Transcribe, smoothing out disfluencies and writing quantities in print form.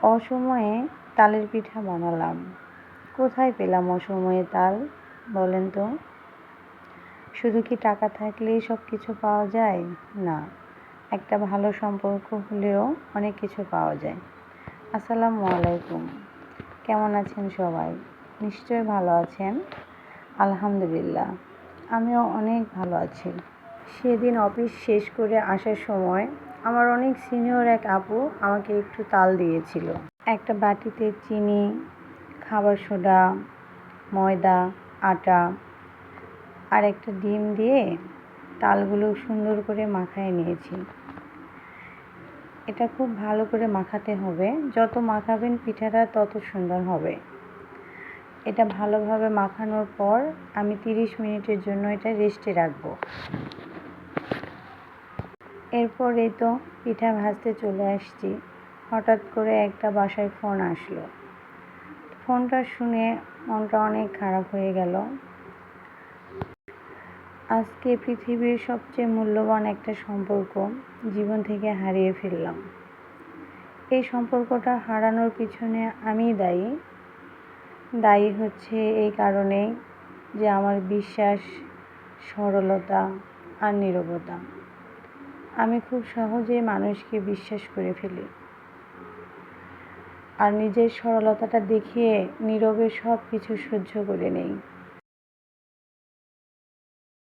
অসময়ে তালের পিঠা বানালাম। কোথায় পেলাম অসময়ে তাল বলেন তো? শুধু কি টাকা থাকলেই সব কিছু পাওয়া যায়? না, একটা ভালো সম্পর্ক হলেও অনেক কিছু পাওয়া যায়। আসসালামু আলাইকুম। কেমন আছেন সবাই? নিশ্চয়ই ভালো আছেন। আলহামদুলিল্লাহ, আমিও অনেক ভালো আছি। সেদিন অফিস শেষ করে আসার সময় আমার অনেক সিনিয়র এক আপু আমাকে একটু তাল দিয়েছিল। একটা বাটিতে চিনি, খাবার সোডা, ময়দা, আটা আর একটা ডিম দিয়ে তালগুলো সুন্দর করে মাখায় নিয়েছি। এটা খুব ভালো করে মাখাতে হবে। যত মাখাবেন পিঠাটা তত সুন্দর হবে। এটা ভালোভাবে মাখানোর পর আমি 30 মিনিটের জন্য এটা রেস্টে রাখবো। এরপর এই তো পিঠা ভাজতে চলে আসছি। হঠাৎ করে একটা বাসায় ফোন আসলো। ফোনটা শুনে মনটা অনেক খারাপ হয়ে গেল। আজকে পৃথিবীর সবচেয়ে মূল্যবান একটা সম্পর্ক জীবন থেকে হারিয়ে ফেললাম। এই সম্পর্কটা হারানোর পিছনে আমিই দায়ী। দায়ী হচ্ছে এই কারণেই যে আমার বিশ্বাস, সরলতা আর নীরবতা। আমি খুব সহজেই মানুষকে বিশ্বাস করে ফেলি আর নিজের সরলতাটা দেখিয়ে নীরবে সব কিছু সহ্য করে নেই।